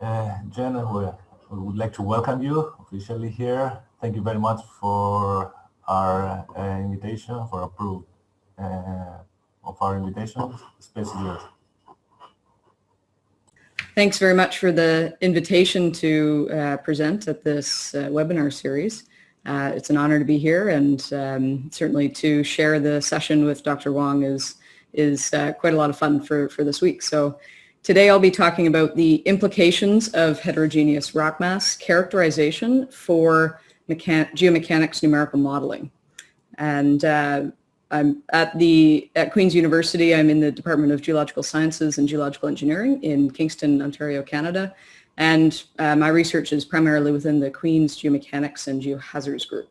Jen, we would like to welcome you officially here. Thank you very much for our invitation, for approval of our invitation, especially yours. Thanks very much for the invitation to present at this webinar series. It's an honor to be here, and certainly to share the session with Dr. Wong is quite a lot of fun for this week. So today I'll be talking about the implications of heterogeneous rock mass characterization for geomechanics numerical modeling. And I'm at Queen's University. I'm in the Department of Geological Sciences and Geological Engineering in Kingston, Ontario, Canada. And my research is primarily within the Queen's Geomechanics and Geohazards Group.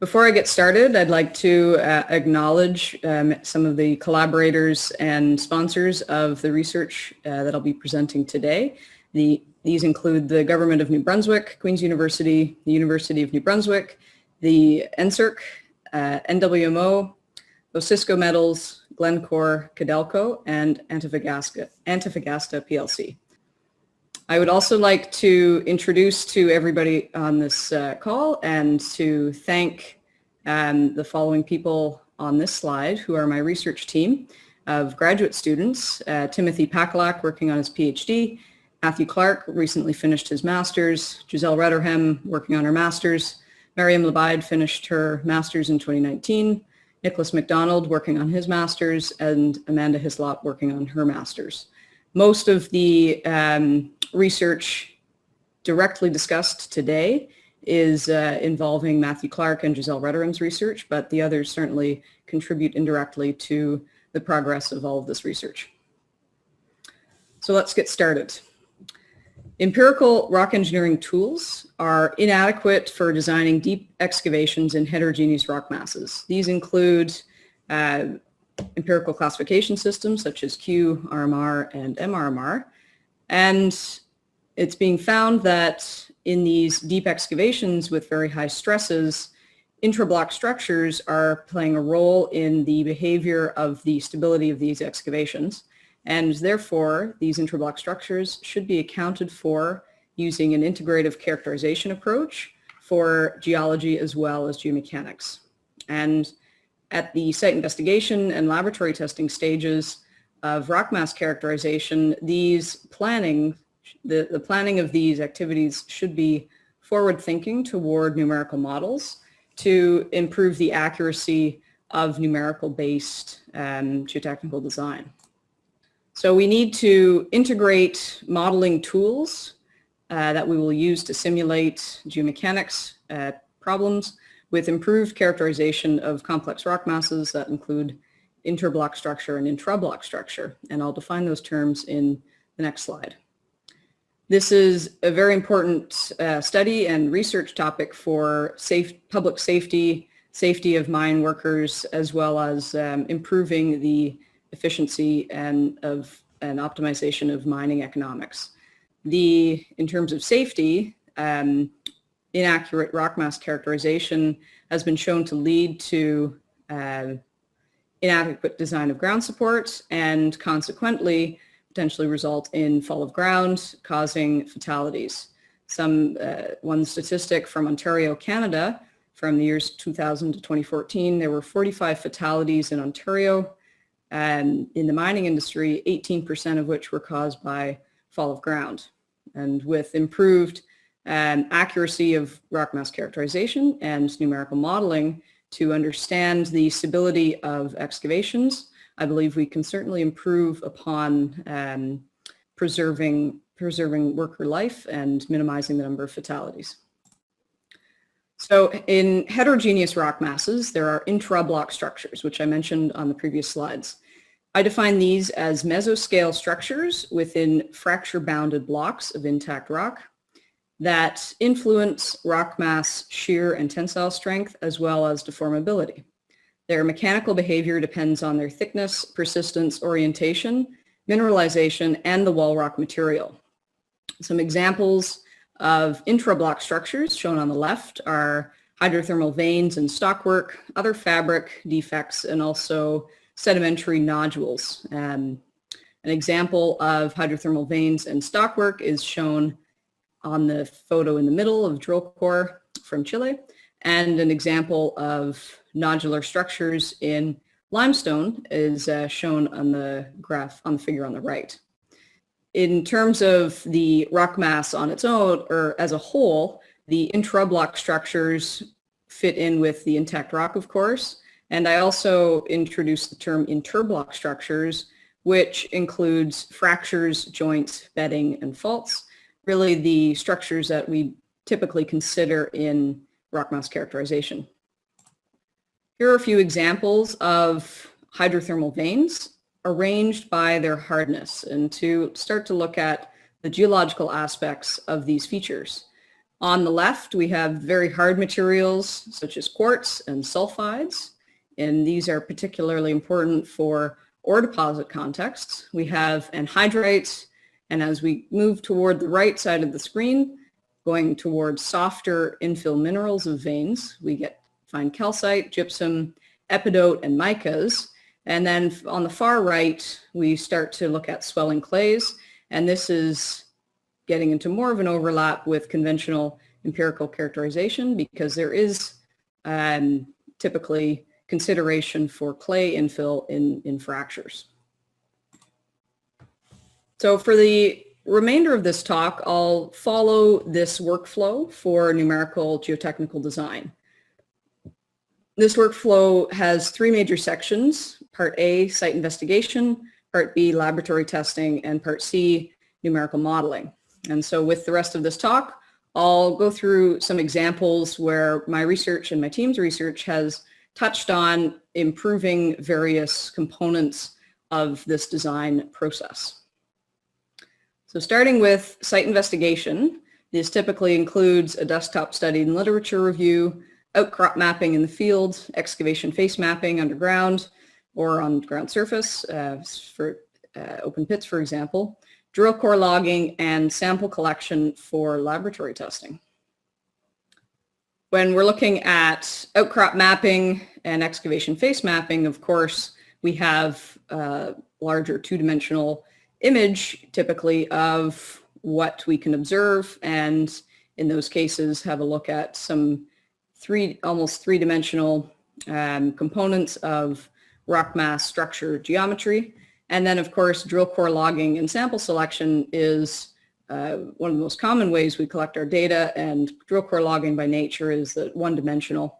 Before I get started, I'd like to acknowledge some of the collaborators and sponsors of the research that I'll be presenting today. These include the Government of New Brunswick, Queen's University, the University of New Brunswick, the NSERC, NWMO, Osisko Metals, Glencore, Codelco, and Antofagasta PLC. I would also like to introduce to everybody on this call and to thank the following people on this slide who are my research team of graduate students. Timothy Pakalak working on his PhD, Matthew Clark recently finished his master's, Giselle Retterhem working on her master's, Mariam Labide finished her master's in 2019, Nicholas McDonald working on his master's, and Amanda Hislop working on her master's. Most of the research directly discussed today is involving Matthew Clark and Giselle Retterham's research, but the others certainly contribute indirectly to the progress of all of this research. So let's get started. Empirical rock engineering tools are inadequate for designing deep excavations in heterogeneous rock masses. These include empirical classification systems such as Q, RMR, and MRMR. And it's being found that in these deep excavations with very high stresses, intrablock structures are playing a role in the behavior of the stability of these excavations. And therefore, these intrablock structures should be accounted for using an integrative characterization approach for geology as well as geomechanics. And at the site investigation and laboratory testing stages of rock mass characterization, the planning of these activities should be forward-thinking toward numerical models to improve the accuracy of numerical-based geotechnical design. So we need to integrate modeling tools that we will use to simulate geomechanics problems with improved characterization of complex rock masses that include interblock structure and intrablock structure. And I'll define those terms in the next slide. This is a very important study and research topic for public safety, safety of mine workers, as well as improving the efficiency and optimization of mining economics. In terms of safety, inaccurate rock mass characterization has been shown to lead to inadequate design of ground support and consequently potentially result in fall of ground, causing fatalities. One statistic from Ontario, Canada, from the years 2000 to 2014, there were 45 fatalities in Ontario, and in the mining industry, 18% of which were caused by fall of ground. And with improved accuracy of rock mass characterization and numerical modeling to understand the stability of excavations, I believe we can certainly improve upon preserving worker life and minimizing the number of fatalities. So in heterogeneous rock masses, there are intrablock structures, which I mentioned on the previous slides. I define these as mesoscale structures within fracture-bounded blocks of intact rock that influence rock mass shear and tensile strength as well as deformability. Their mechanical behavior depends on their thickness, persistence, orientation, mineralization, and the wall rock material. Some examples of intrablock structures shown on the left are hydrothermal veins and stockwork, other fabric defects, and also sedimentary nodules. An example of hydrothermal veins and stockwork is shown on the photo in the middle of drill core from Chile, and an example of nodular structures in limestone is shown on the graph, on the figure on the right. In terms of the rock mass on its own, or as a whole, the intrablock structures fit in with the intact rock, of course, and I also introduced the term interblock structures, which includes fractures, joints, bedding, and faults, really the structures that we typically consider in rock mass characterization. Here are a few examples of hydrothermal veins arranged by their hardness, and to start to look at the geological aspects of these features. On the left, we have very hard materials such as quartz and sulfides, and these are particularly important for ore deposit contexts. We have anhydrites, and as we move toward the right side of the screen, going towards softer infill minerals of veins, we find calcite, gypsum, epidote, and micas. And then on the far right, we start to look at swelling clays, and this is getting into more of an overlap with conventional empirical characterization because there is typically consideration for clay infill in fractures. So for the remainder of this talk, I'll follow this workflow for numerical geotechnical design. This workflow has three major sections: Part A, site investigation; Part B, laboratory testing; and Part C, numerical modeling. And so with the rest of this talk, I'll go through some examples where my research and my team's research has touched on improving various components of this design process. So starting with site investigation, this typically includes a desktop study and literature review, outcrop mapping in the field, excavation face mapping underground or on ground surface for open pits, for example, drill core logging, and sample collection for laboratory testing. When we're looking at outcrop mapping and excavation face mapping, of course, we have a larger two-dimensional image typically of what we can observe, and in those cases have a look at some almost three-dimensional components of rock mass, structure, geometry. And then, of course, drill core logging and sample selection is one of the most common ways we collect our data, and drill core logging by nature is the one-dimensional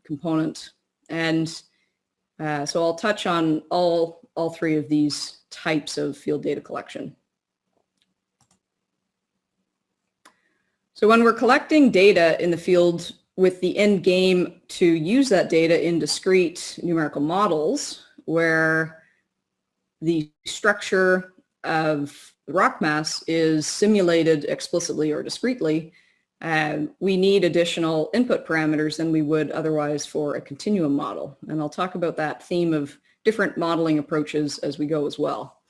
component. And so I'll touch on all three of these types of field data collection. So when we're collecting data in the field with the end game to use that data in discrete numerical models, where the structure of the rock mass is simulated explicitly or discretely, we need additional input parameters than we would otherwise for a continuum model. And I'll talk about that theme of different modeling approaches as we go as well.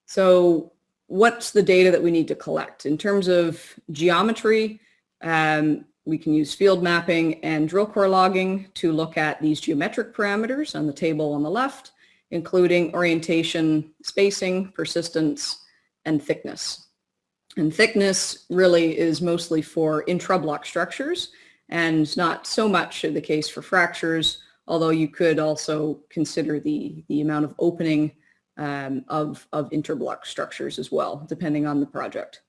So what's the data that we need to collect? In terms of geometry, we can use field mapping and drill core logging to look at these geometric parameters on the table on the left, including orientation, spacing, persistence, and thickness. And thickness really is mostly for intrablock structures and not so much the case for fractures, although you could also consider the amount of opening of interblock structures as well, depending on the project.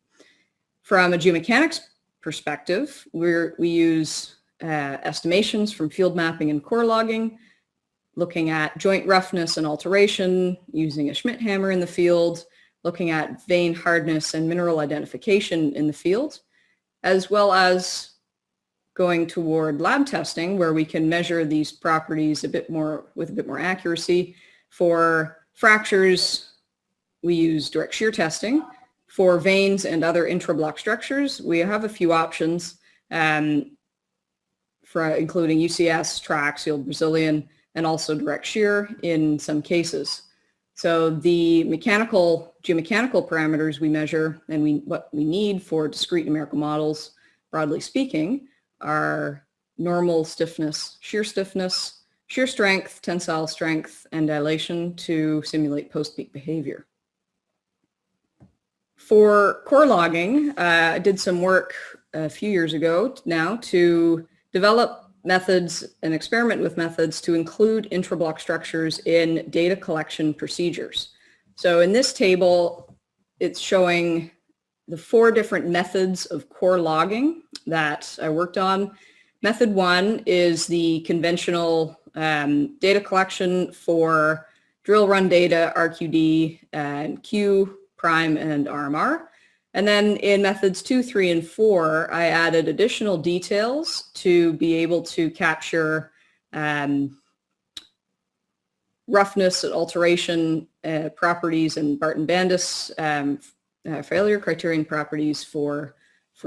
From a geomechanics perspective, we use estimations from field mapping and core logging, looking at joint roughness and alteration, using a Schmidt hammer in the field, looking at vein hardness and mineral identification in the field, as well as going toward lab testing, where we can measure these properties with a bit more accuracy. For fractures, we use direct shear testing. For veins and other intrablock structures, we have a few options, including UCS, triaxial, Brazilian, and also direct shear in some cases. So the geomechanical parameters we measure and what we need for discrete numerical models, broadly speaking, are normal stiffness, shear strength, tensile strength, and dilation to simulate post-peak behavior. For core logging, I did some work a few years ago now to develop methods and experiment with methods to include intrablock structures in data collection procedures. So in this table, it's showing the 4 different methods of core logging that I worked on. Method 1 is the conventional data collection for drill run data, RQD, and Q, prime, and RMR. And then in methods 2, 3, and 4, I added additional details to be able to capture roughness and alteration properties and Barton-Bandis failure criterion properties for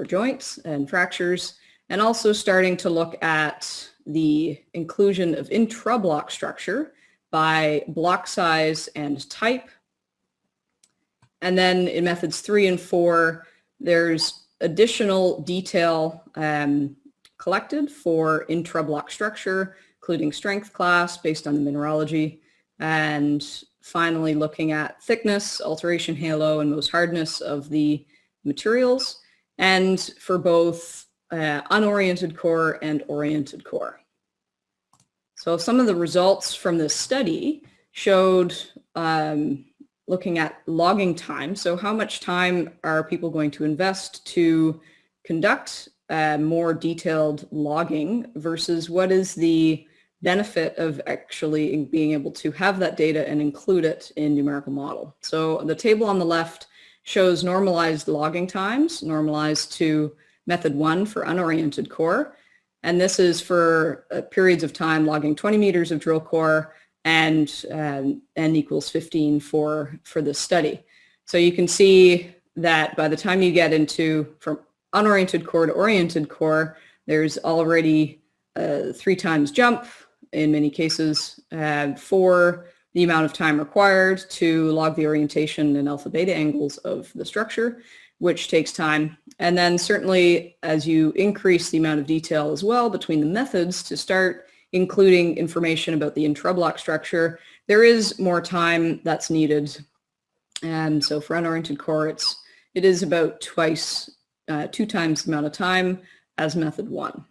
joints and fractures, and also starting to look at the inclusion of intra-block structure by block size and type. And then in methods 3 and 4, there's additional detail collected for intra-block structure, including strength class based on the mineralogy, and finally looking at thickness, alteration halo, and most hardness of the materials, and for both unoriented core and oriented core. So some of the results from this study showed looking at logging time. So how much time are people going to invest to conduct more detailed logging versus what is the benefit of actually being able to have that data and include it in numerical model. So the table on the left shows normalized logging times, normalized to method 1 for unoriented core. And this is for periods of time logging 20 meters of drill core and n equals 15 for this study. So you can see that by the time you get into from unoriented core to oriented core, there's already 3 times jump in many cases for the amount of time required to log the orientation and alpha beta angles of the structure, which takes time. And then certainly as you increase the amount of detail as well between the methods to start including information about the intra-block structure, there is more time that's needed. And so for unoriented core, it is about 2 times the amount of time as method 1.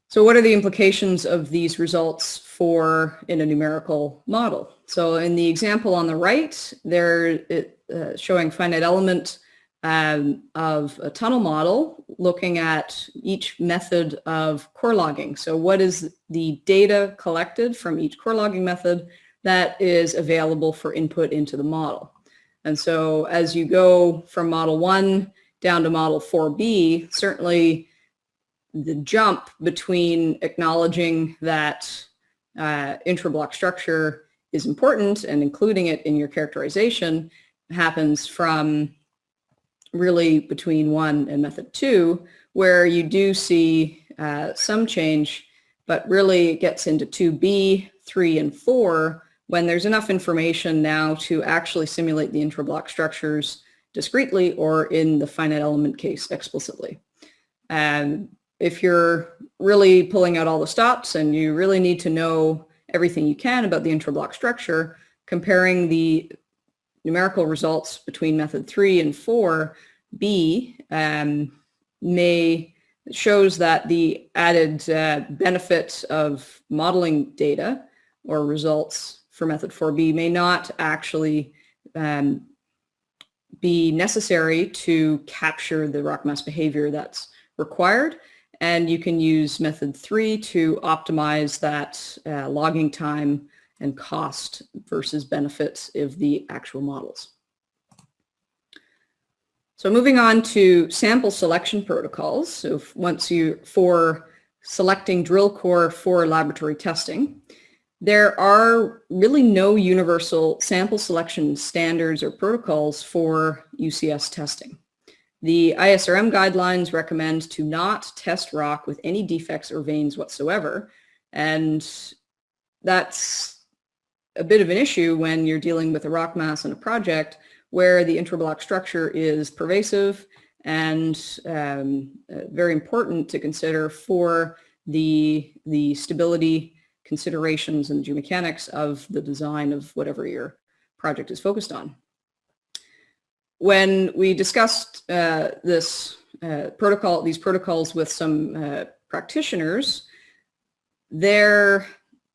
So what are the implications of these results in a numerical model? So in the example on the right, they're showing finite element of a tunnel model looking at each method of core logging. So what is the data collected from each core logging method that is available for input into the model? And so as you go from model 1 down to model 4B, certainly the jump between acknowledging that intra-block structure is important and including it in your characterization happens from really between 1 and method 2, where you do see some change, but really it gets into 2B, 3, and 4 when there's enough information now to actually simulate the intra-block structures discretely or in the finite element case explicitly. And if you're really pulling out all the stops and you really need to know everything you can about the intra-block structure, comparing the numerical results between method 3 and 4B shows that the added benefit of modeling data or results for method 4B may not actually be necessary to capture the rock mass behavior that's required. And you can use method 3 to optimize that logging time and cost versus benefits of the actual models. So moving on to sample selection protocols. So for selecting drill core for laboratory testing, there are really no universal sample selection standards or protocols for UCS testing. The ISRM guidelines recommend to not test rock with any defects or veins whatsoever, and that's a bit of an issue when you're dealing with a rock mass in a project where the intra-block structure is pervasive and very important to consider for the stability considerations and geomechanics of the design of whatever your project is focused on. when we discussed these protocols with some practitioners, their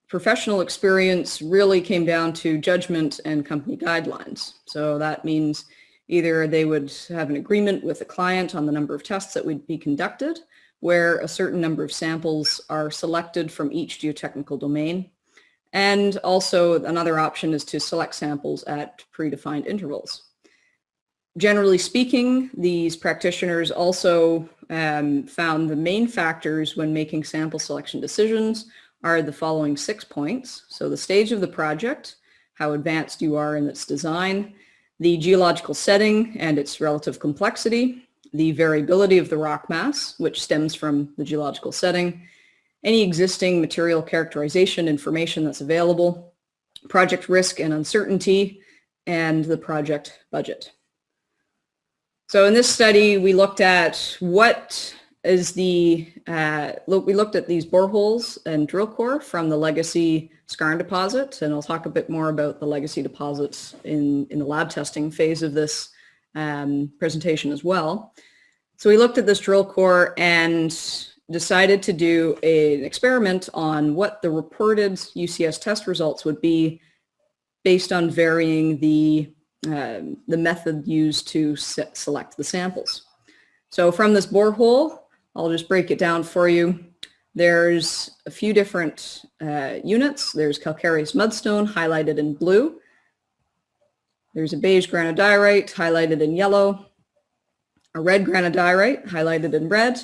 professional experience really came down to judgment and company guidelines. So that means either they would have an agreement with the client on the number of tests that would be conducted, where a certain number of samples are selected from each geotechnical domain. And also another option is to select samples at predefined intervals. Generally speaking, these practitioners also found the main factors when making sample selection decisions are the following 6 points. So the stage of the project, how advanced you are in its design, the geological setting and its relative complexity, the variability of the rock mass, which stems from the geological setting, any existing material characterization information that's available, project risk and uncertainty, and the project budget. So in this study, we looked at what is we looked at these boreholes and drill core from the legacy skarn deposit, and I'll talk a bit more about the legacy deposits in the lab testing phase of this presentation as well. So we looked at this drill core and decided to do an experiment on what the reported UCS test results would be based on varying the method used to select the samples. So from this borehole, I'll just break it down for you. There's a few different units. There's calcareous mudstone highlighted in blue. There's a beige granodiorite highlighted in yellow, a red granodiorite highlighted in red,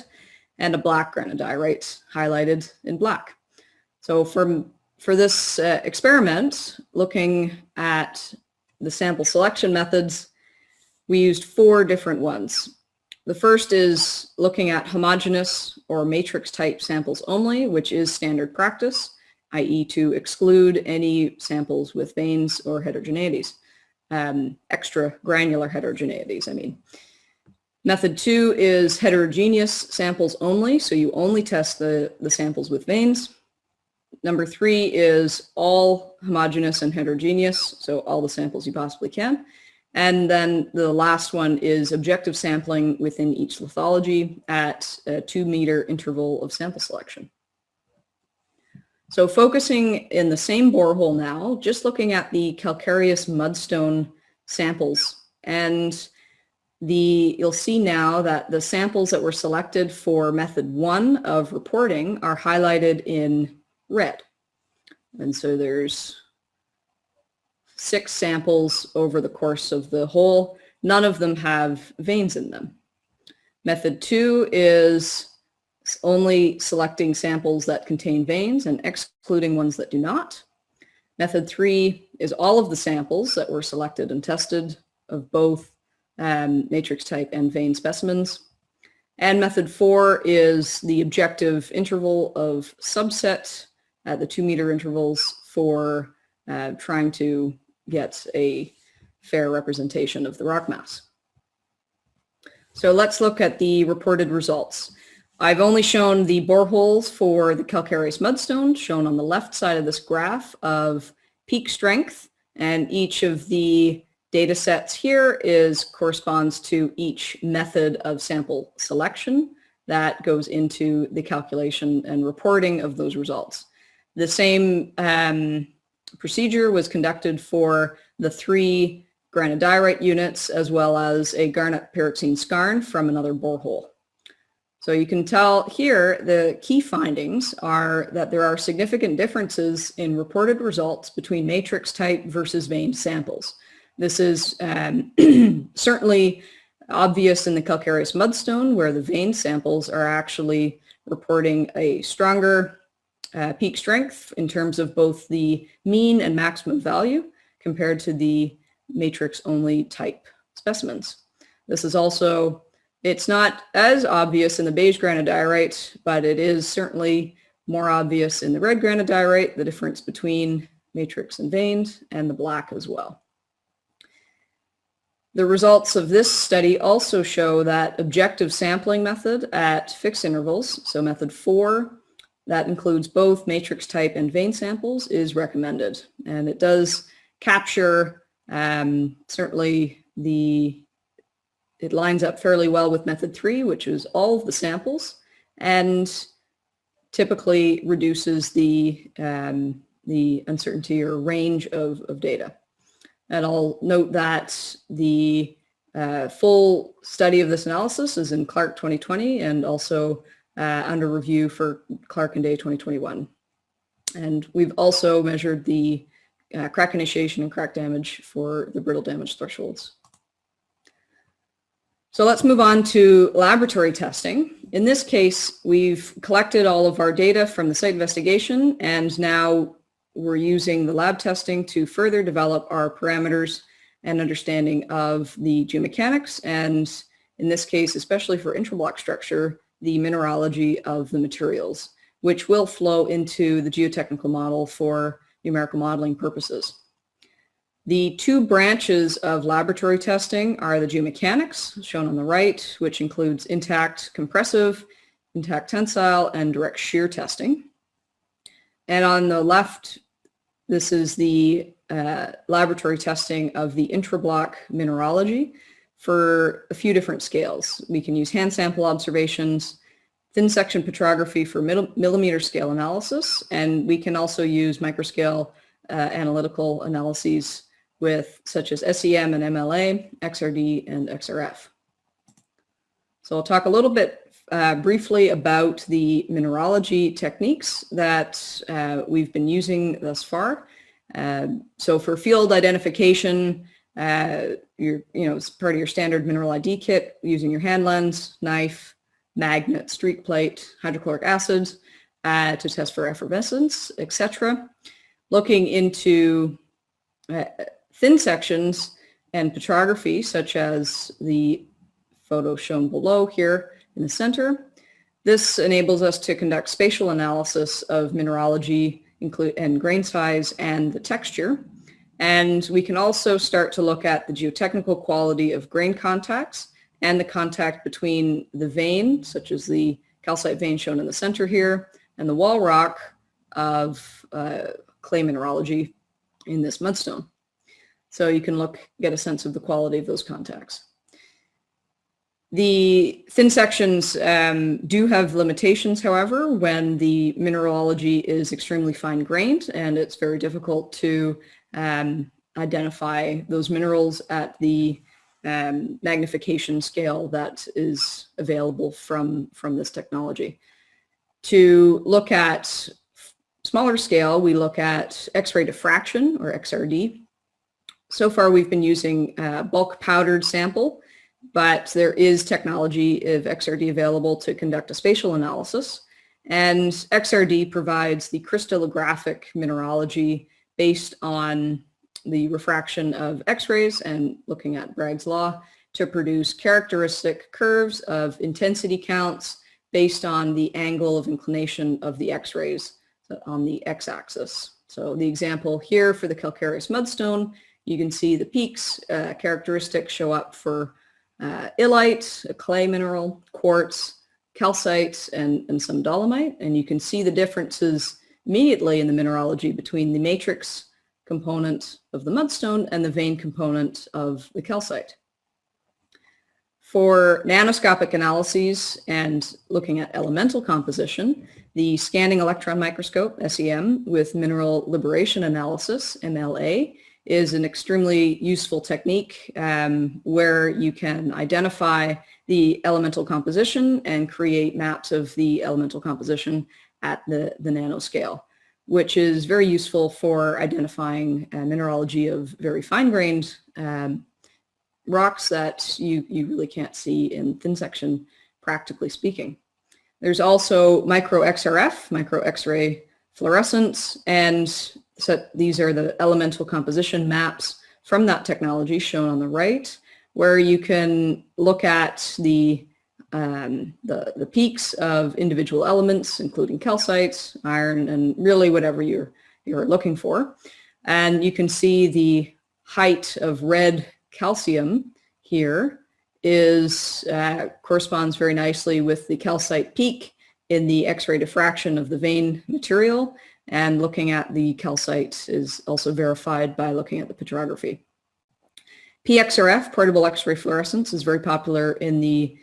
and a black granodiorite highlighted in black. So for this experiment, looking at the sample selection methods, we used 4 different ones. The first is looking at homogeneous or matrix type samples only, which is standard practice, i.e. to exclude any samples with veins or heterogeneities, extra granular heterogeneities, I mean. Method 2 is heterogeneous samples only, so you only test the samples with veins. Number 3 is all homogeneous and heterogeneous, so all the samples you possibly can. And then the last one is objective sampling within each lithology at a 2-meter interval of sample selection. So focusing in the same borehole now, just looking at the calcareous mudstone samples, and you'll see now that the samples that were selected for method 1 of reporting are highlighted in red. And so there's 6 samples over the course of the hole. None of them have veins in them. Method 2 is only selecting samples that contain veins and excluding ones that do not. Method 3 is all of the samples that were selected and tested of both matrix type and vein specimens. And method 4 is the objective interval of subset at the 2-meter intervals for trying to get a fair representation of the rock mass. So let's look at the reported results. I've only shown the boreholes for the calcareous mudstone, shown on the left side of this graph of peak strength, and each of the data sets here corresponds to each method of sample selection that goes into the calculation and reporting of those results. The same procedure was conducted for the 3 granodiorite units as well as a garnet pyroxene skarn from another borehole. So you can tell here the key findings are that there are significant differences in reported results between matrix type versus vein samples. This is certainly obvious in the calcareous mudstone, where the vein samples are actually reporting a stronger peak strength in terms of both the mean and maximum value compared to the matrix only type specimens. This is also, it's not as obvious in the beige granodiorite, but it is certainly more obvious in the red granodiorite, the difference between matrix and veined, and the black as well. The results of this study also show that objective sampling method at fixed intervals, so method 4, that includes both matrix type and vein samples, is recommended. And it does capture certainly the it lines up fairly well with method 3, which is all of the samples, and typically reduces the uncertainty or range of data. And I'll note that the full study of this analysis is in Clark 2020 and also under review for Clark and Day 2021. And we've also measured the crack initiation and crack damage for the brittle damage thresholds. So let's move on to laboratory testing. In this case, we've collected all of our data from the site investigation, and now we're using the lab testing to further develop our parameters and understanding of the geomechanics, and in this case, especially for intrablock structure, the mineralogy of the materials, which will flow into the geotechnical model for numerical modeling purposes. The two branches of laboratory testing are the geomechanics, shown on the right, which includes intact compressive, intact tensile, and direct shear testing. And on the left, this is the laboratory testing of the intrablock mineralogy for a few different scales. We can use hand sample observations, thin section petrography for millimeter scale analysis, and we can also use microscale analytical analyses with such as SEM and MLA, XRD, and XRF. So I'll talk a little bit briefly about the mineralogy techniques that we've been using thus far. So for field identification, it's part of your standard mineral ID kit, using your hand lens, knife, magnet, streak plate, hydrochloric acids to test for effervescence, etc. Looking into thin sections and petrography, such as the photo shown below here in the center. This enables us to conduct spatial analysis of mineralogy and grain size and the texture. And we can also start to look at the geotechnical quality of grain contacts and the contact between the vein, such as the calcite vein shown in the center here, and the wall rock of clay mineralogy in this mudstone. So you can get a sense of the quality of those contacts. The thin sections do have limitations, however, when the mineralogy is extremely fine-grained, and it's very difficult to identify those minerals at the magnification scale that is available from this technology. To look at smaller scale, we look at X-ray diffraction, or XRD. So far, we've been using bulk powdered sample, but there is technology of XRD available to conduct a spatial analysis. And XRD provides the crystallographic mineralogy based on the refraction of X-rays and looking at Bragg's law to produce characteristic curves of intensity counts based on the angle of inclination of the X-rays on the x-axis. So the example here for the calcareous mudstone, you can see the peaks characteristics show up for illite, a clay mineral, quartz, calcite, and some dolomite. And you can see the differences immediately in the mineralogy between the matrix component of the mudstone and the vein component of the calcite. For nanoscopic analyses and looking at elemental composition, the scanning electron microscope, SEM, with mineral liberation analysis, MLA, is an extremely useful technique where you can identify the elemental composition and create maps of the elemental composition at the nanoscale, which is very useful for identifying mineralogy of very fine-grained rocks that you really can't see in thin section, practically speaking. There's also micro XRF, micro X-ray fluorescence, and so these are the elemental composition maps from that technology shown on the right, where you can look at the peaks of individual elements, including calcites, iron, and really whatever you're looking for. And you can see the height of red calcium here corresponds very nicely with the calcite peak in the X-ray diffraction of the vein material, and looking at the calcite is also verified by looking at the petrography. PXRF, portable X-ray fluorescence, is very popular in the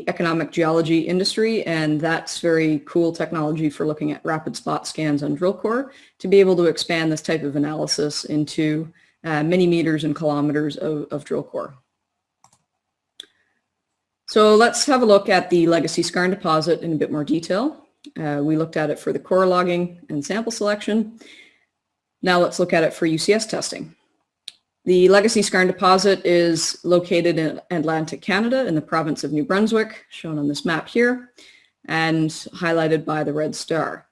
economic geology industry, and that's very cool technology for looking at rapid spot scans on drill core to be able to expand this type of analysis into many meters and kilometers of drill core. So let's have a look at the legacy skarn deposit in a bit more detail. We looked at it for the core logging and sample selection. Now let's look at it for UCS testing. The legacy skarn deposit is located in Atlantic Canada in the province of New Brunswick, shown on this map here, and highlighted by the red star.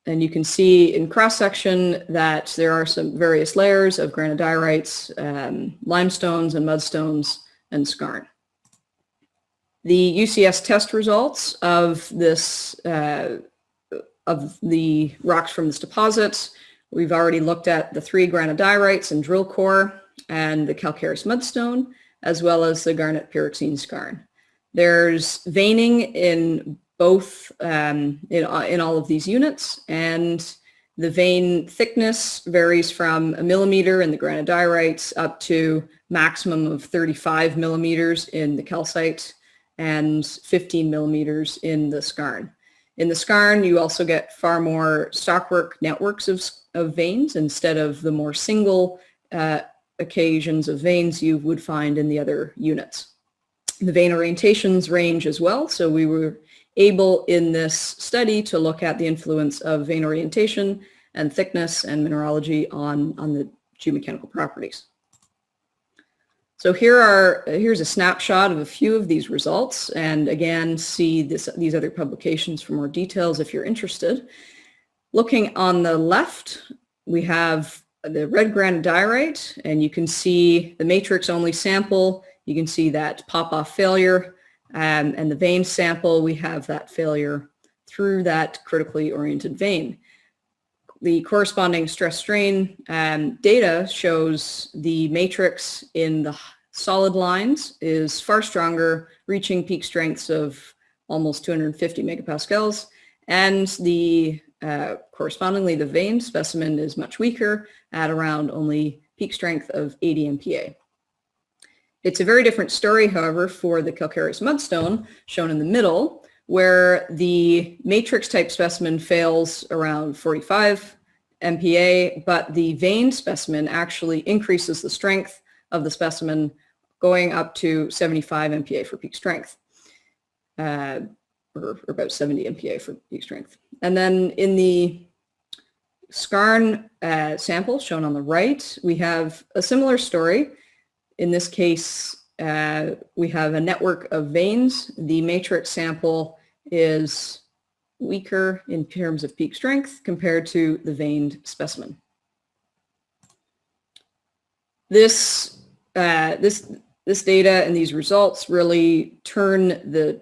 And you can see in cross-section that there are some various layers of granodiorites, limestones and mudstones, and skarn. The UCS test results of this of the rocks from this deposit, we've already looked at the 3 granodiorites and drill core and the calcareous mudstone, as well as the garnet pyroxene skarn. There's veining in both in all of these units, and the vein thickness varies from 1 millimeter in the granodiorites up to maximum of 35 millimeters in the calcite and 15 millimeters in the skarn. In the skarn, you also get far more stockwork networks of veins instead of the more single occasions of veins you would find in the other units. The vein orientations range as well, so we were able in this study to look at the influence of vein orientation and thickness and mineralogy on the geomechanical properties. So here's a snapshot of a few of these results, and again, see these other publications for more details if you're interested. Looking on the left, we have the red granodiorite, and you can see the matrix-only sample. You can see that pop-off failure, and the vein sample, we have that failure through that critically oriented vein. The corresponding stress-strain data shows the matrix in the solid lines is far stronger, reaching peak strengths of almost 250 megapascals, and correspondingly the vein specimen is much weaker at around only peak strength of 80 MPa. It's a very different story, however, for the calcareous mudstone, shown in the middle, where the matrix type specimen fails around 45 MPa, but the vein specimen actually increases the strength of the specimen, going up to 75 MPa for peak strength, or about 70 MPa for peak strength. And then in the skarn sample shown on the right, we have a similar story. In this case, we have a network of veins. The matrix sample is weaker in terms of peak strength compared to the veined specimen. This data and these results really turn the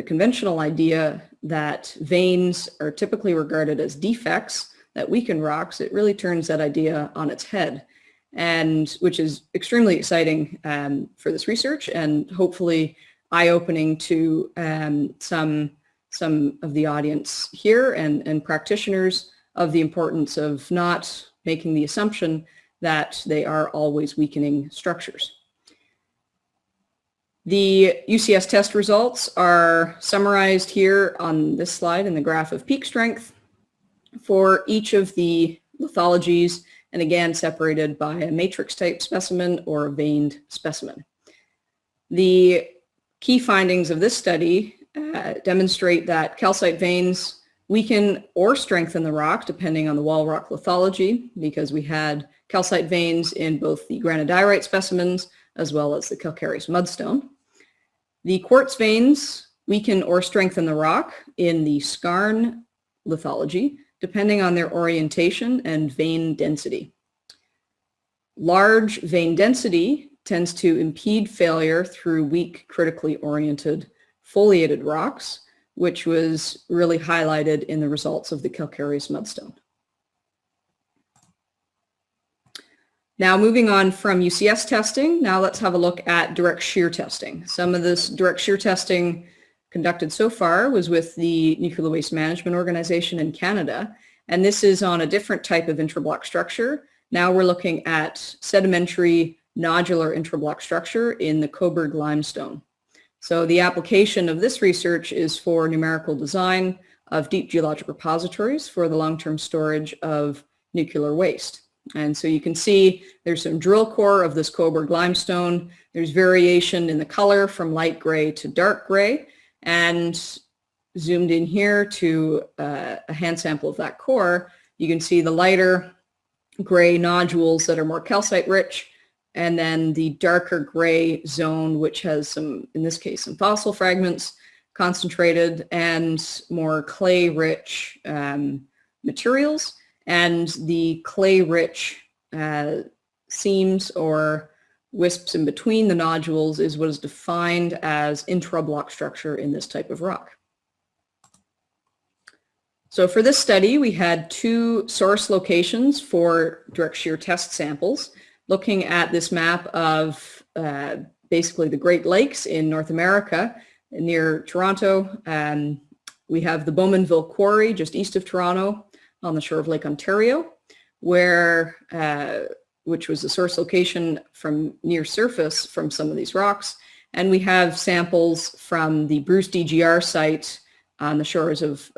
conventional idea that veins are typically regarded as defects that weaken rocks. It really turns that idea on its head, and which is extremely exciting for this research, and hopefully eye-opening to some of the audience here and practitioners of the importance of not making the assumption that they are always weakening structures. The UCS test results are summarized here on this slide in the graph of peak strength for each of the lithologies, and again separated by a matrix type specimen or a veined specimen. The key findings of this study demonstrate that calcite veins weaken or strengthen the rock depending on the wall rock lithology, because we had calcite veins in both the granodiorite specimens as well as the calcareous mudstone. The quartz veins weaken or strengthen the rock in the skarn lithology depending on their orientation and vein density. Large vein density tends to impede failure through weak critically oriented foliated rocks, which was really highlighted in the results of the calcareous mudstone. Now moving on from UCS testing, now let's have a look at direct shear testing. Some of this direct shear testing conducted so far was with the Nuclear Waste Management Organization in Canada, and this is on a different type of intrablock structure. Now we're looking at sedimentary nodular intrablock structure in the Coburg limestone. So the application of this research is for numerical design of deep geologic repositories for the long-term storage of nuclear waste. And so you can see there's some drill core of this Coburg limestone. There's variation in the color from light gray to dark gray. And zoomed in here to a hand sample of that core, you can see the lighter gray nodules that are more calcite rich, and then the darker gray zone, which has some, in this case, some fossil fragments concentrated and more clay rich materials. And the clay rich seams or wisps in between the nodules is what is defined as intrablock structure in this type of rock. So for this study, we had 2 source locations for direct shear test samples, looking at this map of basically the Great Lakes in North America near Toronto. We have the Bowmanville Quarry just east of Toronto on the shore of Lake Ontario, where which was the source location from near surface from some of these rocks. And we have samples from the Bruce DGR site on the shores of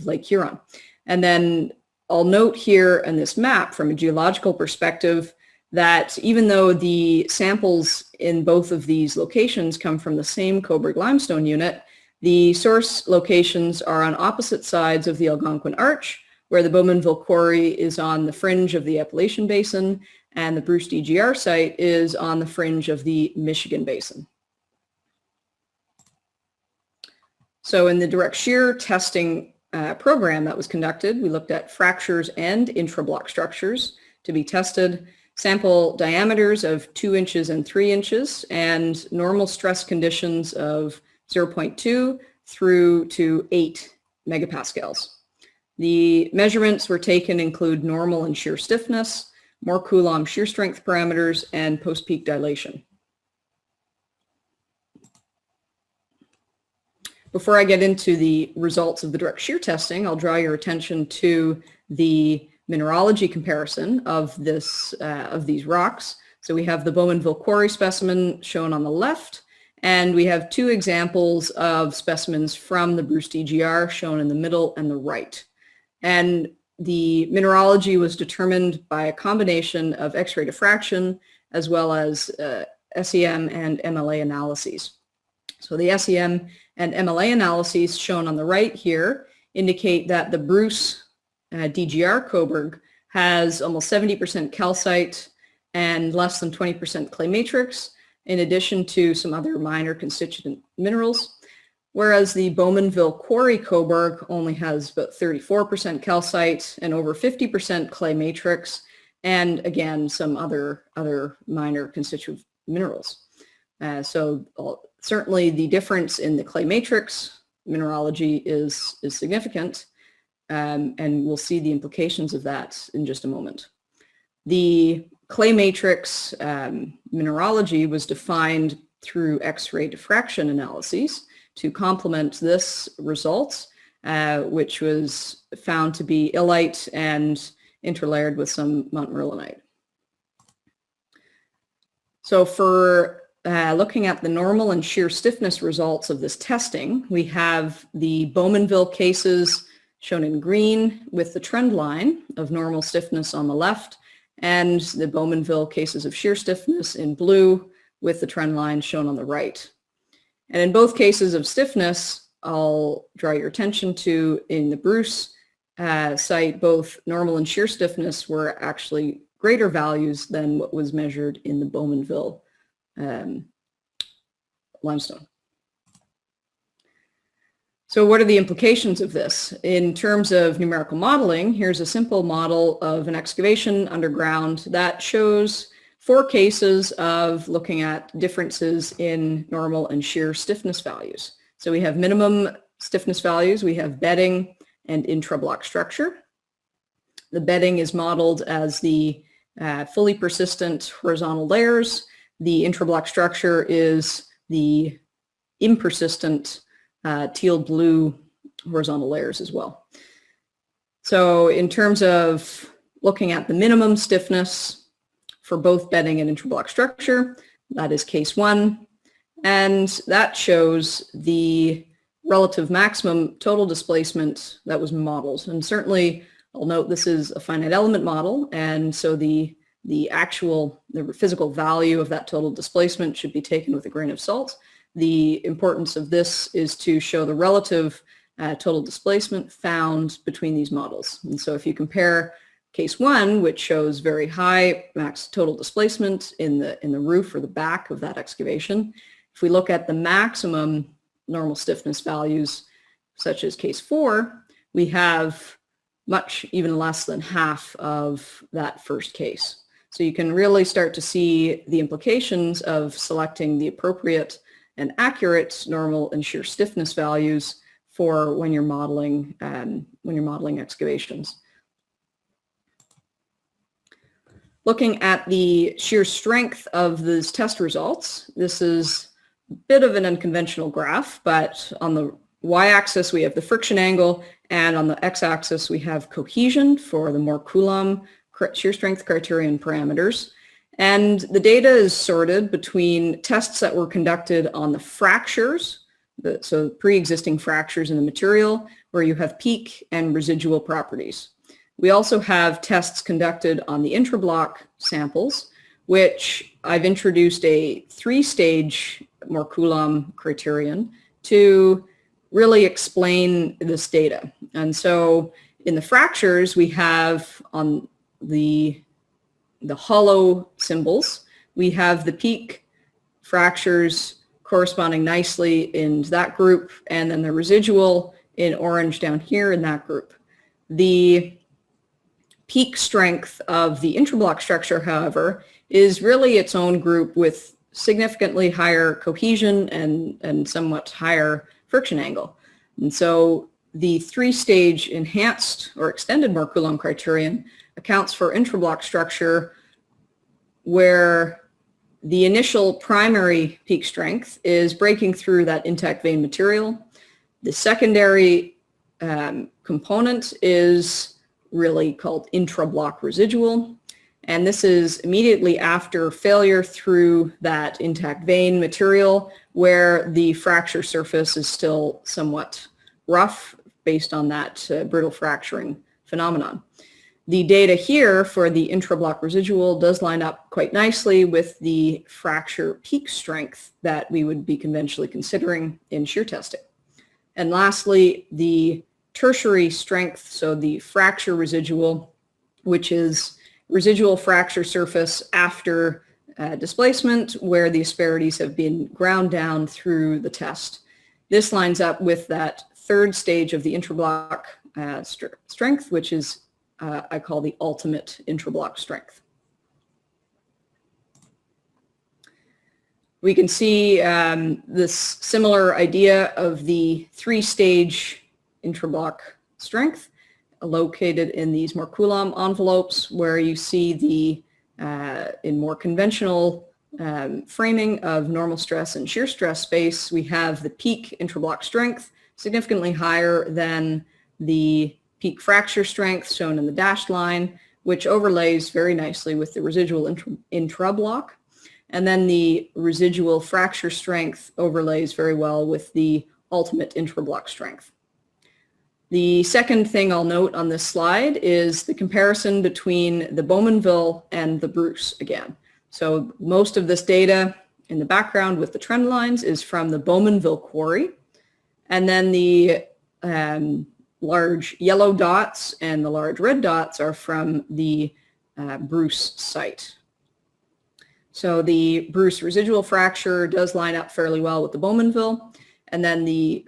Lake Huron. And then I'll note here in this map from a geological perspective that even though the samples in both of these locations come from the same Coburg limestone unit, the source locations are on opposite sides of the Algonquin Arch, where the Bowmanville Quarry is on the fringe of the Appalachian Basin and the Bruce DGR site is on the fringe of the Michigan Basin. So in the direct shear testing program that was conducted, we looked at fractures and intrablock structures to be tested, sample diameters of 2 inches and 3 inches, and normal stress conditions of 0.2 through to 8 megapascals. The measurements were taken include normal and shear stiffness, more Coulomb shear strength parameters, and post-peak dilation. Before I get into the results of the direct shear testing, I'll draw your attention to the mineralogy comparison of these rocks. So we have the Bowmanville Quarry specimen shown on the left, and we have 2 examples of specimens from the Bruce DGR shown in the middle and the right. And the mineralogy was determined by a combination of X-ray diffraction as well as SEM and MLA analyses. So the SEM and MLA analyses shown on the right here indicate that the Bruce DGR Coburg has almost 70% calcite and less than 20% clay matrix, in addition to some other minor constituent minerals, whereas the Bowmanville Quarry Coburg only has about 34% calcite and over 50% clay matrix, and again, some other minor constituent minerals. So certainly the difference in the clay matrix mineralogy is significant, and we'll see the implications of that in just a moment. The clay matrix mineralogy was defined through X-ray diffraction analyses to complement this result, which was found to be illite and interlayered with some montmorillonite. So for looking at the normal and shear stiffness results of this testing, we have the Bowmanville cases shown in green with the trend line of normal stiffness on the left, and the Bowmanville cases of shear stiffness in blue with the trend line shown on the right. And in both cases of stiffness, I'll draw your attention to in the Bruce site, both normal and shear stiffness were actually greater values than what was measured in the Bowmanville limestone. So what are the implications of this? In terms of numerical modeling, here's a simple model of an excavation underground that shows 4 cases of looking at differences in normal and shear stiffness values. So we have minimum stiffness values, we have bedding and intrablock structure. The bedding is modeled as the fully persistent horizontal layers. The intrablock structure is the impersistent teal blue horizontal layers as well. So in terms of looking at the minimum stiffness for both bedding and intrablock structure. That is case 1. And that shows the relative maximum total displacement that was modeled. And certainly, I'll note this is a finite element model, and so the physical value of that total displacement should be taken with a grain of salt. The importance of this is to show the relative total displacement found between these models. And so if you compare case 1, which shows very high max total displacement in the roof or the back of that excavation, if we look at the maximum normal stiffness values, such as case 4, we have much, even less than half of that first case. So you can really start to see the implications of selecting the appropriate and accurate normal and shear stiffness values for when you're modeling excavations. Looking at the shear strength of these test results, this is a bit of an unconventional graph, but on the y-axis we have the friction angle, and on the x-axis we have cohesion for the more Coulomb shear strength criterion parameters. And the data is sorted between tests that were conducted on the fractures, so pre-existing fractures in the material, where you have peak and residual properties. We also have tests conducted on the intrablock samples, which I've introduced a 3-stage more Coulomb criterion to really explain this data. And so in the fractures, we have on the hollow symbols, we have the peak fractures corresponding nicely in that group, and then the residual in orange down here in that group. The peak strength of the intrablock structure, however, is really its own group with significantly higher cohesion and somewhat higher friction angle. And so the 3-stage enhanced or extended more Coulomb criterion accounts for intrablock structure where the initial primary peak strength is breaking through that intact vein material. The secondary component is really called intrablock residual, and this is immediately after failure through that intact vein material where the fracture surface is still somewhat rough based on that brittle fracturing phenomenon. The data here for the intrablock residual does line up quite nicely with the fracture peak strength that we would be conventionally considering in shear testing. And lastly, the tertiary strength, so the fracture residual, which is residual fracture surface after displacement where the asperities have been ground down through the test. This lines up with that 3rd stage of the intrablock strength, which is I call the ultimate intrablock strength. We can see this similar idea of the 3-stage intrablock strength located in these more Coulomb envelopes, where you see the in more conventional framing of normal stress and shear stress space, we have the peak intrablock strength significantly higher than the peak fracture strength shown in the dashed line, which overlays very nicely with the residual intrablock. And then the residual fracture strength overlays very well with the ultimate intrablock strength. The second thing I'll note on this slide is the comparison between the Bowmanville and the Bruce again. So most of this data in the background with the trend lines is from the Bowmanville quarry. And then the large yellow dots and the large red dots are from the Bruce site. So the Bruce residual fracture does line up fairly well with the Bowmanville, and then the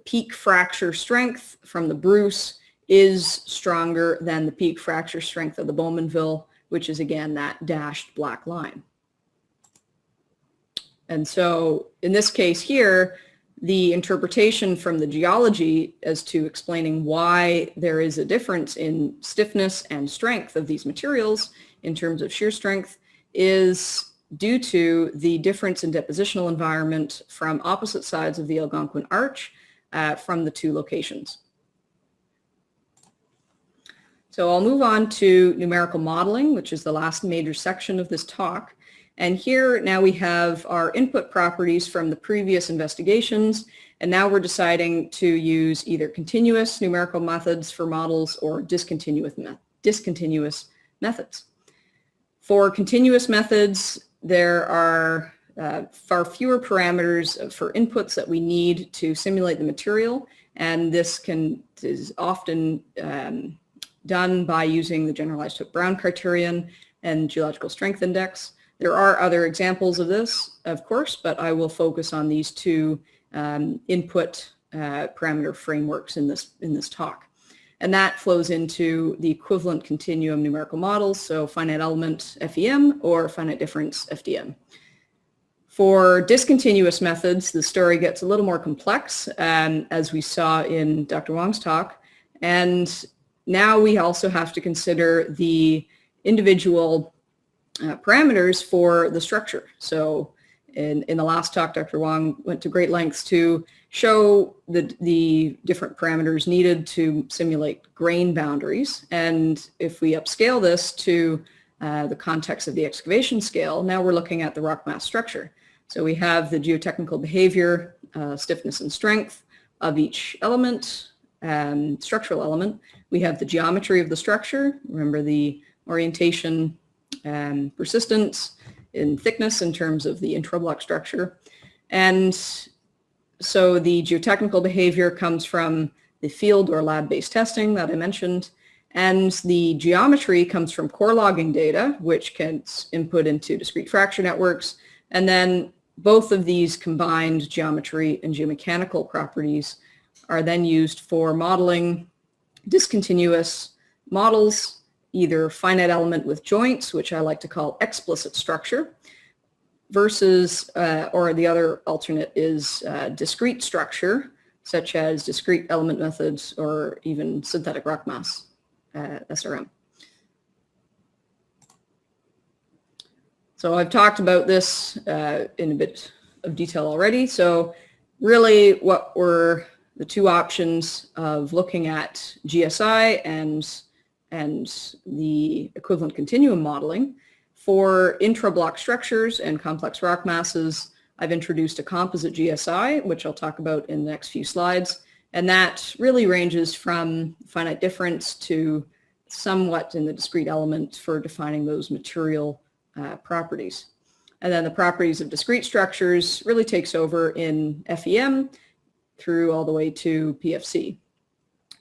peak fracture strength from the Bruce is stronger than the peak fracture strength of the Bowmanville, which is again that dashed black line. And so in this case here, the interpretation from the geology as to explaining why there is a difference in stiffness and strength of these materials in terms of shear strength is due to the difference in depositional environment from opposite sides of the Algonquin Arch from the 2 locations. So I'll move on to numerical modeling, which is the last major section of this talk. And here now we have our input properties from the previous investigations, and now we're deciding to use either continuous numerical methods for models or discontinuous methods. For continuous methods, there are far fewer parameters for inputs that we need to simulate the material, and this is often done by using the generalized Hooke-Brown criterion and geological strength index. There are other examples of this, of course, but I will focus on these two input parameter frameworks in this talk. And that flows into the equivalent continuum numerical models, so finite element FEM or finite difference FDM. For discontinuous methods, the story gets a little more complex, as we saw in Dr. Wong's talk. And now we also have to consider the individual parameters for the structure. So in the last talk, Dr. Wong went to great lengths to show the different parameters needed to simulate grain boundaries. And if we upscale this to the context of the excavation scale, now we're looking at the rock mass structure. So we have the geotechnical behavior, stiffness and strength of each element, structural element. We have the geometry of the structure. Remember the orientation, persistence in thickness in terms of the intrablock structure. And so the geotechnical behavior comes from the field or lab-based testing that I mentioned. And the geometry comes from core logging data, which can input into discrete fracture networks. And then both of these combined geometry and geomechanical properties are then used for modeling discontinuous models, either finite element with joints, which I like to call explicit structure, versus, or the other alternate is discrete structure, such as discrete element methods or even synthetic rock mass, SRM. So I've talked about this in a bit of detail already. So really what were the two options of looking at GSI and the equivalent continuum modeling? For intra-block structures and complex rock masses, I've introduced a composite GSI, which I'll talk about in the next few slides. And that really ranges from finite difference to somewhat in the discrete element for defining those material properties. And then the properties of discrete structures really takes over in FEM through all the way to PFC.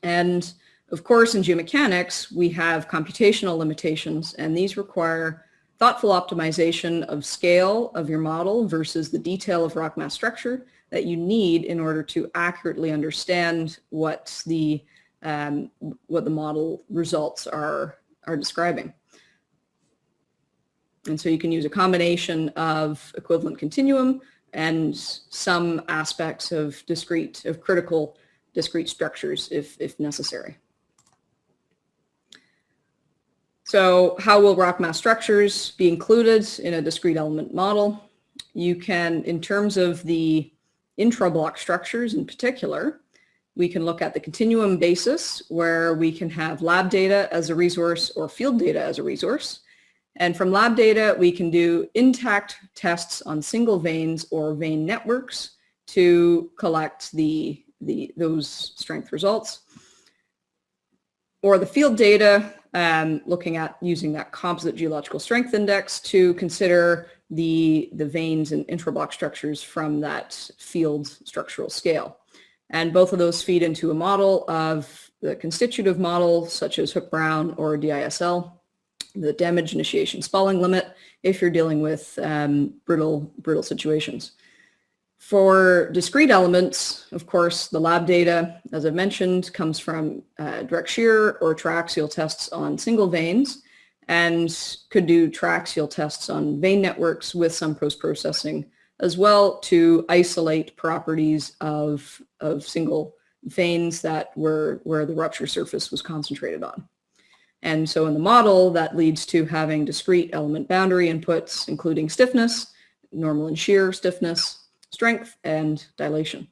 And of course, in geomechanics, we have computational limitations, and these require thoughtful optimization of scale of your model versus the detail of rock mass structure that you need in order to accurately understand what the model results are describing. And so you can use a combination of equivalent continuum and some aspects of critical discrete structures if necessary. So how will rock mass structures be included in a discrete element model? You can, in terms of the intra-block structures in particular, we can look at the continuum basis where we can have lab data as a resource or field data as a resource. And from lab data, we can do intact tests on single veins or vein networks to collect those strength results. Or the field data, looking at using that composite geological strength index to consider the veins and intrablock structures from that field structural scale. And both of those feed into a model of the constitutive model, such as Hooke-Brown or DISL, the damage initiation spalling limit, if you're dealing with brittle situations. For discrete elements, of course, the lab data, as I mentioned, comes from direct shear or triaxial tests on single veins, and could do triaxial tests on vein networks with some post-processing as well to isolate properties of single veins that where the rupture surface was concentrated on. And so in the model, that leads to having discrete element boundary inputs, including stiffness, normal and shear stiffness, strength, and dilation.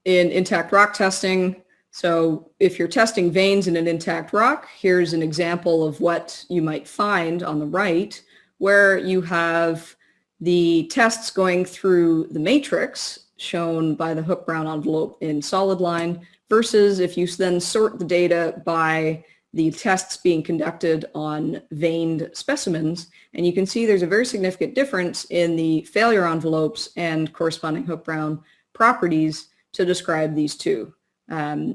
In intact rock testing, So if you're testing veins in an intact rock, here's an example of what you might find on the right, where you have the tests going through the matrix shown by the hook brown envelope in solid line, versus if you then sort the data by the tests being conducted on veined specimens, and you can see there's a very significant difference in the failure envelopes and corresponding hook brown properties to describe these two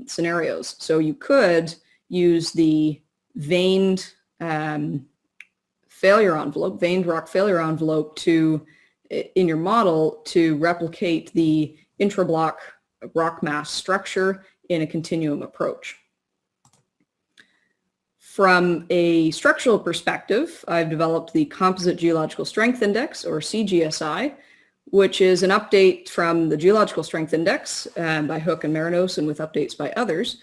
scenarios. So you could use the veined failure envelope, veined rock failure envelope in your model to replicate the intrablock rock mass structure in a continuum approach. From a structural perspective, I've developed the Composite Geological Strength Index, or Cgsi, which is an update from the Geological Strength Index by Hook and Marinos, and with updates by others,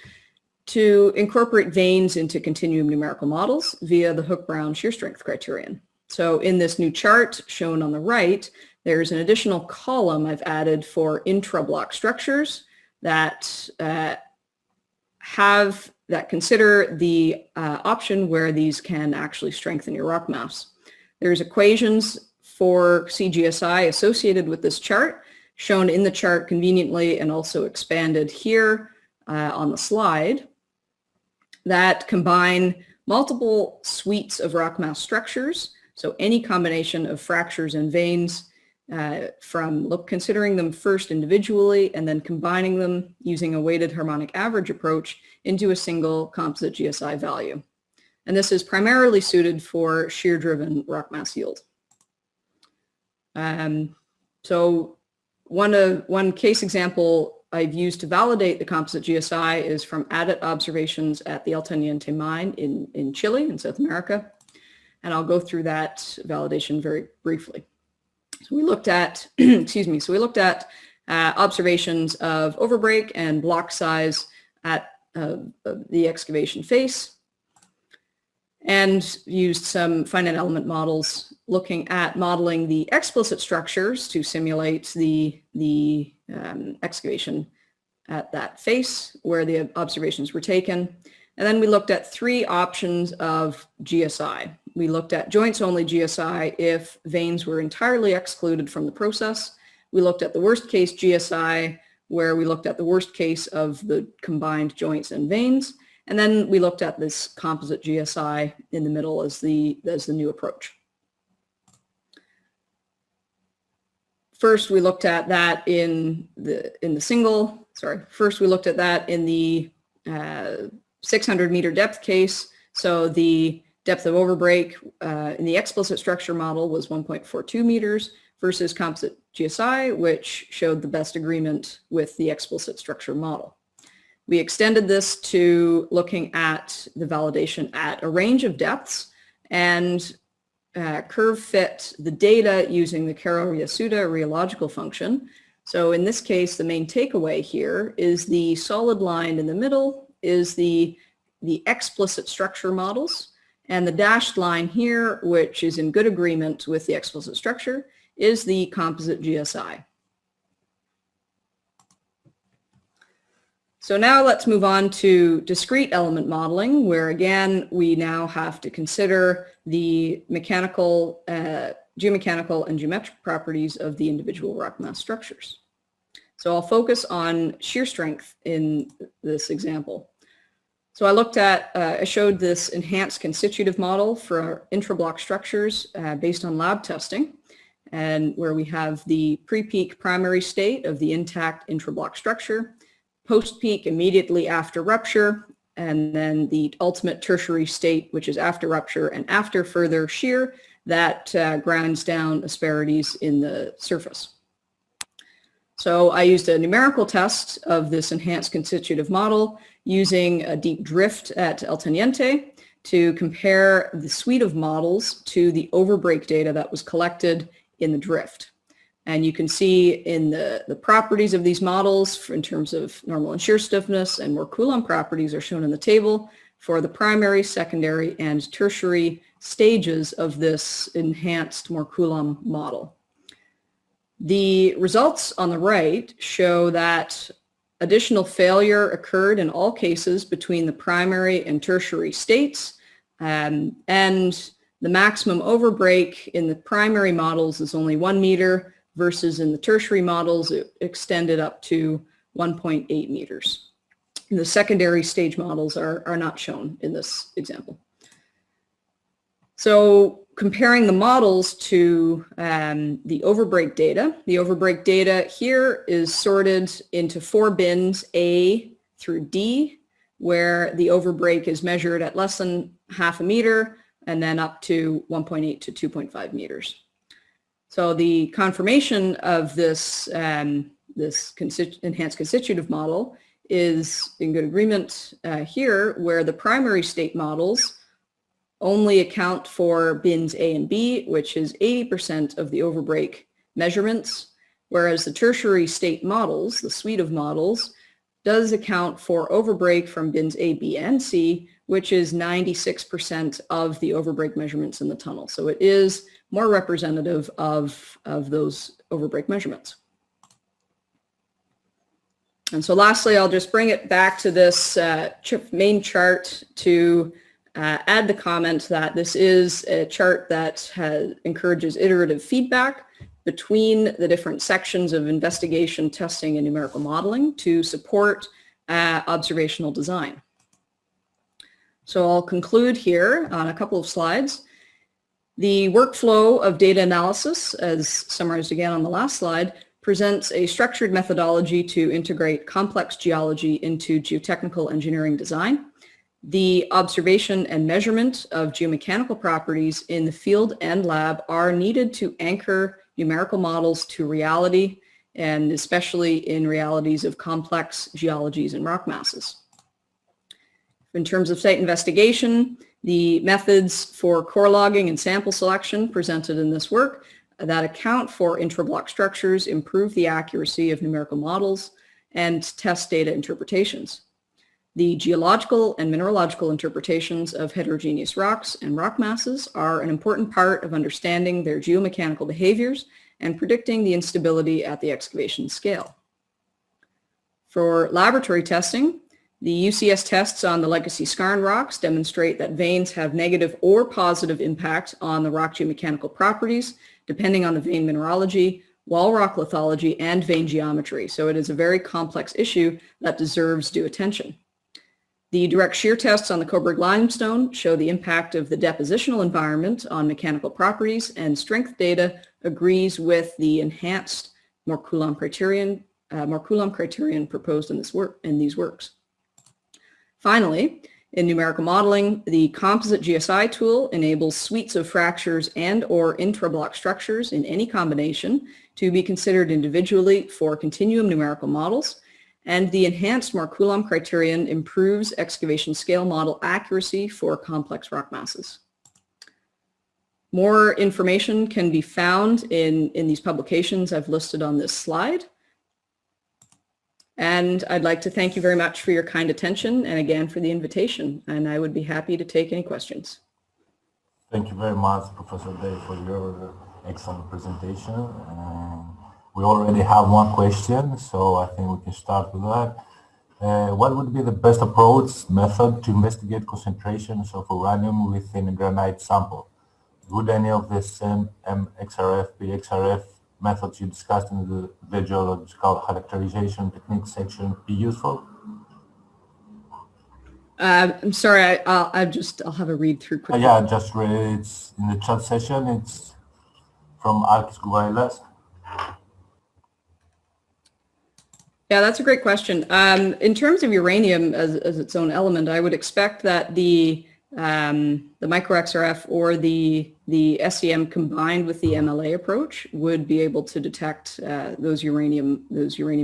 to incorporate veins into continuum numerical models via the Hook-Brown shear strength criterion. So in this new chart shown on the right, there's an additional column I've added for intrablock structures that consider the option where these can actually strengthen your rock mass. There's equations for Cgsi associated with this chart, shown in the chart conveniently and also expanded here on the slide, that combine multiple suites of rock mass structures, so any combination of fractures and veins, considering them first individually and then combining them using a weighted harmonic average approach into a single composite GSI value. And this is primarily suited for shear-driven rock mass yield. So one case example I've used to validate the composite GSI is from adit observations at the El Teniente mine in Chile, in South America. And I'll go through that validation very briefly. So we looked at, observations of overbreak and block size at the excavation face, and used some finite element models looking at modeling the explicit structures to simulate the excavation at that face where the observations were taken. And then we looked at three options of GSI. We looked at joints-only GSI if veins were entirely excluded from the process. We looked at the worst-case GSI, where we looked at the worst case of the combined joints and veins. And then we looked at this composite GSI in the middle as the new approach. First, we looked at that in the 600 meter depth case. So the depth of overbreak in the explicit structure model was 1.42 meters versus composite GSI, which showed the best agreement with the explicit structure model. We extended this to looking at the validation at a range of depths and curve fit the data using the Karo-Yasuda rheological function. So in this case, the main takeaway here is the solid line in the middle is the explicit structure models, and the dashed line here, which is in good agreement with the explicit structure, is the composite GSI. So now let's move on to discrete element modeling, where again, we now have to consider the mechanical, geomechanical, and geometric properties of the individual rock mass structures. So I'll focus on shear strength in this example. So I showed this enhanced constitutive model for intrablock structures based on lab testing, and where we have the pre-peak primary state of the intact intrablock structure, post-peak immediately after rupture, and then the ultimate tertiary state, which is after rupture and after further shear that grinds down asperities in the surface. So I used a numerical test of this enhanced constitutive model using a deep drift at El Teniente to compare the suite of models to the overbreak data that was collected in the drift. And you can see in the properties of these models in terms of normal and shear stiffness and more Coulomb properties are shown in the table for the primary, secondary, and tertiary stages of this enhanced more Coulomb model. The results on the right show that Additional failure occurred in all cases between the primary and tertiary states, and the maximum overbreak in the primary models is only 1 meter versus in the tertiary models it extended up to 1.8 meters. And the secondary stage models are not shown in this example. So comparing the models to the overbreak data here is sorted into 4 bins, A through D, where the overbreak is measured at less than half a meter and then up to 1.8 to 2.5 meters. So the confirmation of this, enhanced constitutive model is in good agreement here, where the primary state models only account for bins A and B, which is 80% of the overbreak measurements, whereas the tertiary state models, the suite of models, does account for overbreak from bins A, B, and C, which is 96% of the overbreak measurements in the tunnel. So it is more representative of those overbreak measurements. And so lastly, I'll just bring it back to this main chart to add the comment that this is a chart that encourages iterative feedback between the different sections of investigation, testing, and numerical modeling to support observational design. So I'll conclude here on a couple of slides. The workflow of data analysis, as summarized again on the last slide, presents a structured methodology to integrate complex geology into geotechnical engineering design. The observation and measurement of geomechanical properties in the field and lab are needed to anchor numerical models to reality, and especially in realities of complex geologies and rock masses. In terms of site investigation, the methods for core logging and sample selection presented in this work that account for intrablock structures improve the accuracy of numerical models and test data interpretations. The geological and mineralogical interpretations of heterogeneous rocks and rock masses are an important part of understanding their geomechanical behaviors and predicting the instability at the excavation scale. For laboratory testing, the UCS tests on the legacy skarn rocks demonstrate that veins have negative or positive impact on the rock geomechanical properties, depending on the vein mineralogy, wall rock lithology, and vein geometry. So it is a very complex issue that deserves due attention. The direct shear tests on the Coburg limestone show the impact of the depositional environment on mechanical properties, and strength data agrees with the enhanced Moore-Coulomb criterion proposed in these works. Finally, in numerical modeling, the Composite Gsi tool enables suites of fractures and/or intrablock structures in any combination to be considered individually for continuum numerical models, and the enhanced Moore-Coulomb criterion improves excavation scale model accuracy for complex rock masses. More information can be found in these publications I've listed on this slide. And I'd like to thank you very much for your kind attention and again for the invitation, and I would be happy to take any questions. Thank you very much, Professor Day, for your excellent presentation. We already have one question, so I think we can start with that. What would be the best approach method to investigate concentrations of uranium within a granite sample? Would any of the SEM, XRF, BXRF methods you discussed in the geological characterization techniques section be useful? I'm sorry, I'll have a read through quickly. Yeah, just read it. It's in the chat session. It's from Alkis Gouailas. Yeah, that's a great question. In terms of uranium as its own element, I would expect that the micro-XRF or the SEM combined with the MLA approach would be able to detect those uranium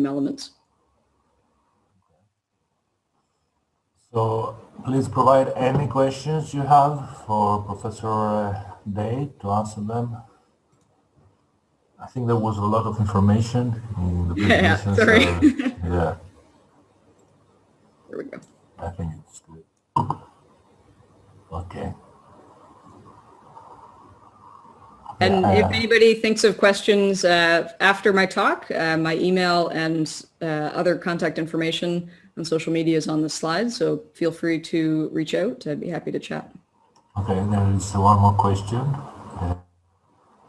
elements. So please provide any questions you have for Professor Day to answer them. I think there was a lot of information in the presentation. Yeah, sorry. So, yeah. There we go. I think it's good. Okay. And if anybody thinks of questions after my talk, my email and other contact information on social media is on the slide, so feel free to reach out. I'd be happy to chat. Okay, there is one more question.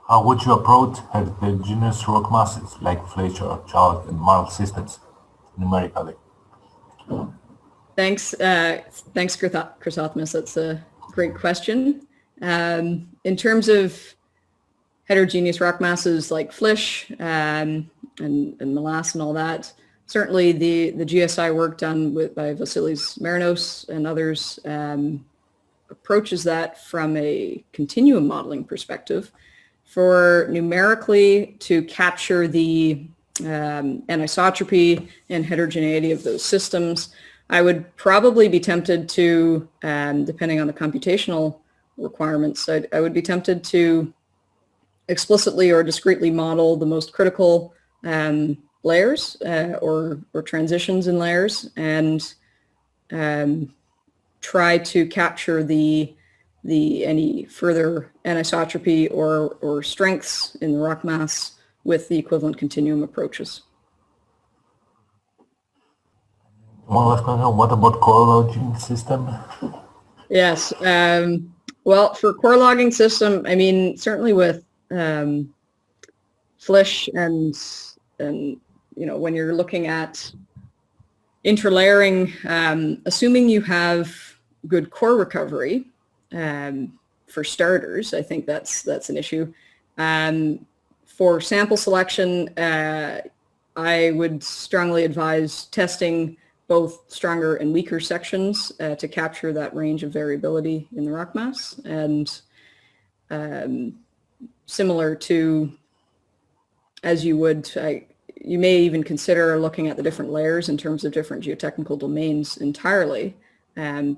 How would you approach heterogeneous rock masses like flexure, chalk, and marl systems numerically? Thanks, Chrysothemis. That's a great question. In terms of heterogeneous rock masses like flysch and molasse and all that, certainly the GSI work done by Vasilis Marinos and others approaches that from a continuum modeling perspective. For numerically to capture the anisotropy and heterogeneity of those systems, I would probably be tempted to, depending on the computational requirements, I would be tempted to explicitly or discretely model the most critical layers or transitions in layers, and try to capture any further anisotropy or strengths in the rock mass with the equivalent continuum approaches. One last question, what about core logging system? Yes, well, for core logging system, I mean, certainly with flysch and when you're looking at interlayering, assuming you have good core recovery, for starters, I think that's an issue. For sample selection, I would strongly advise testing both stronger and weaker sections to capture that range of variability in the rock mass, and similar to as you would, you may even consider looking at the different layers in terms of different geotechnical domains entirely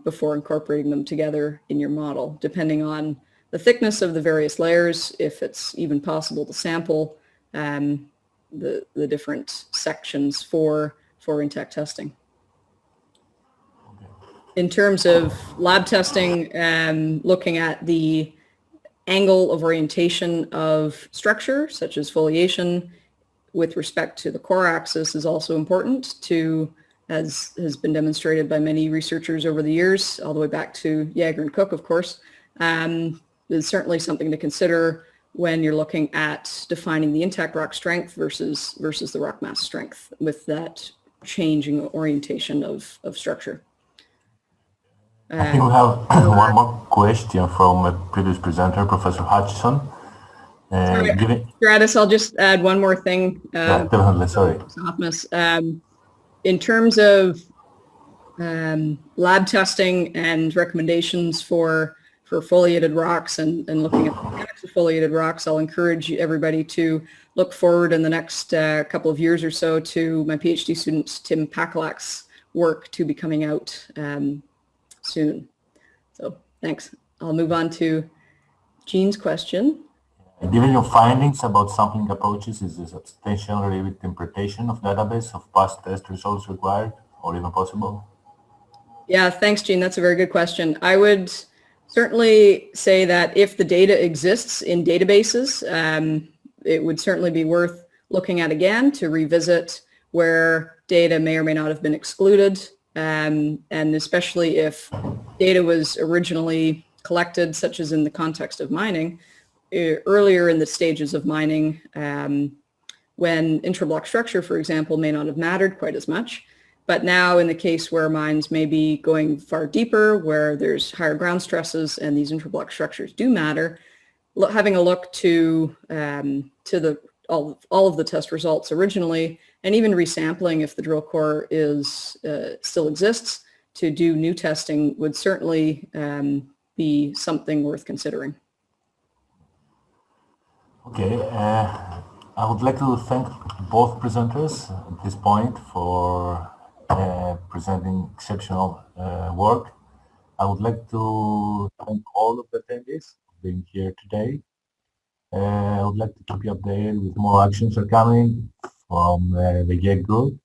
before incorporating them together in your model, depending on the thickness of the various layers, if it's even possible to sample the different sections for intact testing. In terms of lab testing, looking at the angle of orientation of structure, such as foliation, with respect to the core axis is also important to, as has been demonstrated by many researchers over the years, all the way back to Jaeger and Cook, of course. Is certainly something to consider when you're looking at defining the intact rock strength versus the rock mass strength with that changing orientation of structure. I think we have one more question from a previous presenter, Professor Hutchison. Stratus, I'll just add one more thing. Yeah, definitely, sorry. In terms of lab testing and recommendations for foliated rocks and looking at the mechanics of foliated rocks, I'll encourage everybody to look forward in the next couple of years or so to my PhD student Tim Pakalak's work to be coming out soon. So thanks. I'll move on to Jean's question. Given your findings about sampling approaches, is a substantial re-interpretation of database of past test results required or even possible? Yeah, thanks, Jean. That's a very good question. I would certainly say that if the data exists in databases, it would certainly be worth looking at again to revisit where data may or may not have been excluded, and especially if data was originally collected, such as in the context of mining, earlier in the stages of mining, when intrablock structure, for example, may not have mattered quite as much. But now in the case where mines may be going far deeper, where there's higher ground stresses and these intrablock structures do matter, having a look to all of the test results originally, and even resampling if the drill core still exists to do new testing would certainly be something worth considering. Okay, I would like to thank both presenters at this point for presenting exceptional work. I would like to thank all of the attendees for being here today. I would like to keep you updated with more actions are coming from the YEG group.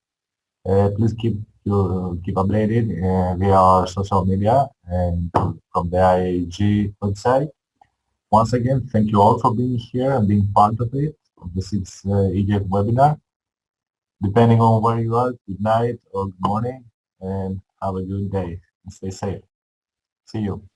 Please keep updated via our social media and from the IAEG website. Once again, thank you all for being here and being part of it, of the 6th e-YEG webinar. Depending on where you are, good night or good morning, and have a good day and stay safe. See you.